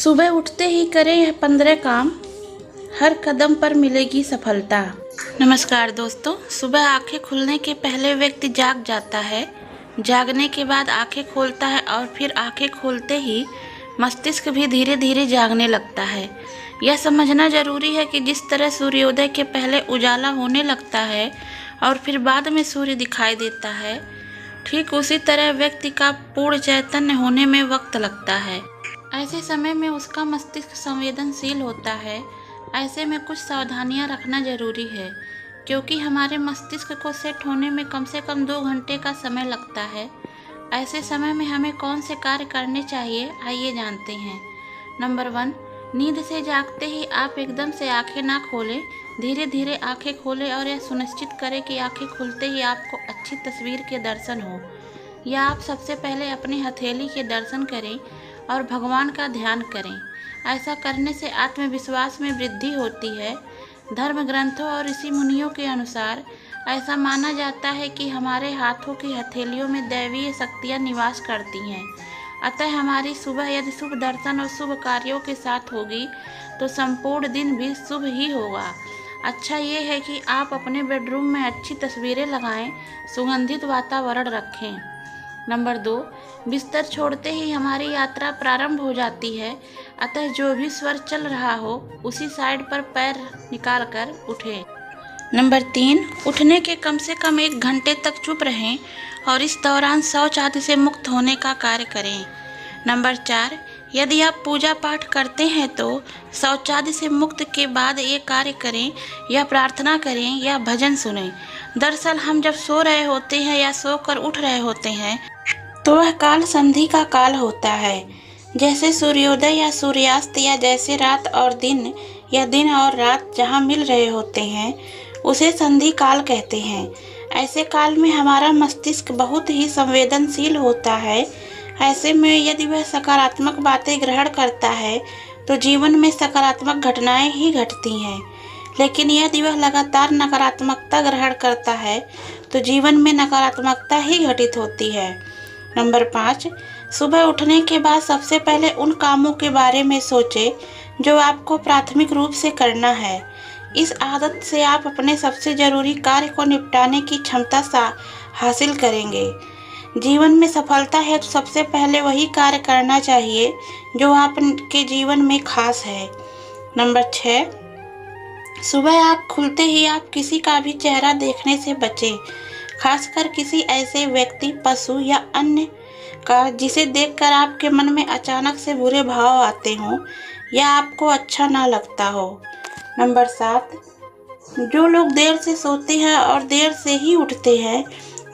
सुबह उठते ही करें यह 15 काम, हर कदम पर मिलेगी सफलता। नमस्कार दोस्तों, सुबह आंखें खुलने के पहले व्यक्ति जाग जाता है। जागने के बाद आंखें खोलता है और फिर आंखें खोलते ही मस्तिष्क भी धीरे धीरे जागने लगता है। यह समझना जरूरी है कि जिस तरह सूर्योदय के पहले उजाला होने लगता है और फिर बाद में सूर्य दिखाई देता है, ठीक उसी तरह व्यक्ति का पूर्ण चैतन्य होने में वक्त लगता है। ऐसे समय में उसका मस्तिष्क संवेदनशील होता है। ऐसे में कुछ सावधानियां रखना जरूरी है, क्योंकि हमारे मस्तिष्क को सेट होने में कम से कम 2 घंटे का समय लगता है। ऐसे समय में हमें कौन से कार्य करने चाहिए, आइए जानते हैं। नंबर 1, नींद से जागते ही आप एकदम से आंखें ना खोलें। धीरे धीरे आंखें खोलें और यह सुनिश्चित करें कि आंखें खुलते ही आपको अच्छी तस्वीर के दर्शन हो, या आप सबसे पहले अपनी हथेली के दर्शन करें और भगवान का ध्यान करें। ऐसा करने से आत्मविश्वास में वृद्धि होती है। धर्म ग्रंथों और ऋषि मुनियों के अनुसार ऐसा माना जाता है कि हमारे हाथों की हथेलियों में दैवीय शक्तियाँ निवास करती हैं। अतः हमारी सुबह यदि शुभ दर्शन और शुभ कार्यों के साथ होगी तो संपूर्ण दिन भी शुभ ही होगा। अच्छा ये है कि आप अपने बेडरूम में अच्छी तस्वीरें लगाएं, सुगंधित वातावरण रखें। नंबर 2, बिस्तर छोड़ते ही हमारी यात्रा प्रारंभ हो जाती है। अतः जो भी स्वर चल रहा हो उसी साइड पर पैर निकाल कर उठें। नंबर 3, उठने के कम से कम 1 घंटे तक चुप रहें और इस दौरान शौच आदि से मुक्त होने का कार्य करें। नंबर 4, यदि आप पूजा पाठ करते हैं तो शौचादि से मुक्त के बाद ये कार्य करें, या प्रार्थना करें या भजन सुनें। दरअसल हम जब सो रहे होते हैं या सोकर उठ रहे होते हैं तो वह काल संधि का काल होता है। जैसे सूर्योदय या सूर्यास्त, या जैसे रात और दिन या दिन और रात जहाँ मिल रहे होते हैं उसे संधि काल कहते हैं। ऐसे काल में हमारा मस्तिष्क बहुत ही संवेदनशील होता है। ऐसे में यदि वह सकारात्मक बातें ग्रहण करता है तो जीवन में सकारात्मक घटनाएं ही घटती हैं, लेकिन यदि वह लगातार नकारात्मकता ग्रहण करता है तो जीवन में नकारात्मकता ही घटित होती है। नंबर 5, सुबह उठने के बाद सबसे पहले उन कामों के बारे में सोचें जो आपको प्राथमिक रूप से करना है। इस आदत से आप अपने सबसे जरूरी कार्य को निपटाने की क्षमता हासिल करेंगे। जीवन में सफलता है तो सबसे पहले वही कार्य करना चाहिए जो आपके जीवन में खास है। नंबर 6, सुबह आँख खुलते ही आप किसी का भी चेहरा देखने से बचें, खासकर किसी ऐसे व्यक्ति, पशु या अन्य का जिसे देखकर आपके मन में अचानक से बुरे भाव आते हों या आपको अच्छा ना लगता हो। नंबर 7, जो लोग देर से सोते हैं और देर से ही उठते हैं,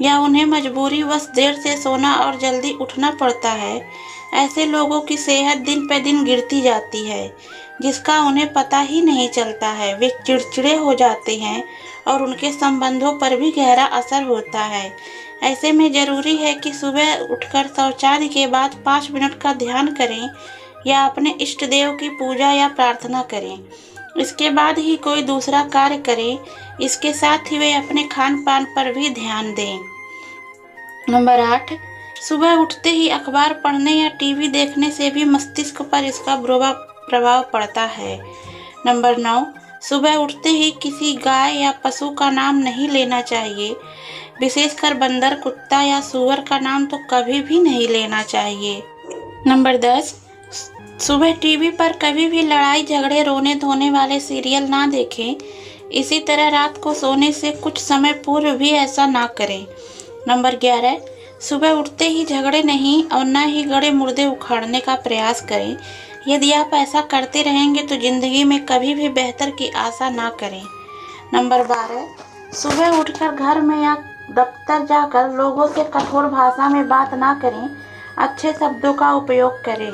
या उन्हें मजबूरीवश देर से सोना और जल्दी उठना पड़ता है, ऐसे लोगों की सेहत दिन पे दिन गिरती जाती है, जिसका उन्हें पता ही नहीं चलता है। वे चिड़चिड़े हो जाते हैं और उनके संबंधों पर भी गहरा असर होता है। ऐसे में ज़रूरी है कि सुबह उठकर शौचालय के बाद 5 मिनट का ध्यान करें या अपने इष्ट देव की पूजा या प्रार्थना करें। इसके बाद ही कोई दूसरा कार्य करें। इसके साथ ही वे अपने खान पान पर भी ध्यान दें। नंबर 8, सुबह उठते ही अखबार पढ़ने या टीवी देखने से भी मस्तिष्क पर इसका बुरा प्रभाव पड़ता है। नंबर 9, सुबह उठते ही किसी गाय या पशु का नाम नहीं लेना चाहिए। विशेषकर बंदर, कुत्ता या सूअर का नाम तो कभी भी नहीं लेना चाहिए। नंबर 10, सुबह टीवी पर कभी भी लड़ाई झगड़े, रोने धोने वाले सीरियल ना देखें। इसी तरह रात को सोने से कुछ समय पूर्व भी ऐसा ना करें। नंबर 11, सुबह उठते ही झगड़े नहीं और न ही गड़े मुर्दे उखाड़ने का प्रयास करें। यदि आप ऐसा करते रहेंगे तो जिंदगी में कभी भी बेहतर की आशा ना करें। नंबर 12, सुबह उठकर घर में या दफ्तर जाकर लोगों से कठोर भाषा में बात ना करें, अच्छे शब्दों का उपयोग करें।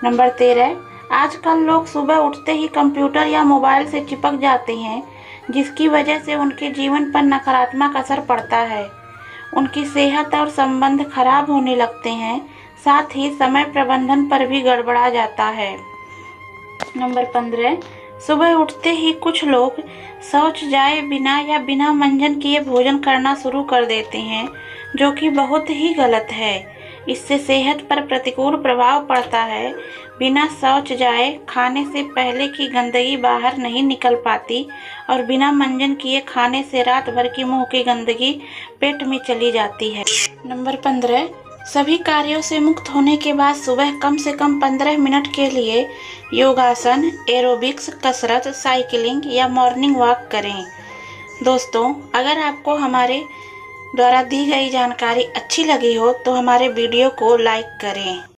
नंबर 13, आजकल लोग सुबह उठते ही कंप्यूटर या मोबाइल से चिपक जाते हैं, जिसकी वजह से उनके जीवन पर नकारात्मक असर पड़ता है। उनकी सेहत और संबंध खराब होने लगते हैं, साथ ही समय प्रबंधन पर भी गड़बड़ा जाता है। नंबर 15, सुबह उठते ही कुछ लोग शौच जाए बिना या बिना मंजन किए भोजन करना शुरू कर देते हैं, जो कि बहुत ही गलत है। इससे सेहत पर प्रतिकूल प्रभाव पड़ता है। बिना शौच जाए खाने से पहले की गंदगी बाहर नहीं निकल पाती और बिना मंजन किए खाने से रात भर की मुंह की गंदगी पेट में चली जाती है। नंबर 15, सभी कार्यों से मुक्त होने के बाद सुबह कम से कम 15 मिनट के लिए योगासन, एरोबिक्स, कसरत, साइकिलिंग या मॉर्निंग वॉक करें। दोस्तों, अगर आपको हमारे द्वारा दी गई जानकारी अच्छी लगी हो तो हमारे वीडियो को लाइक करें।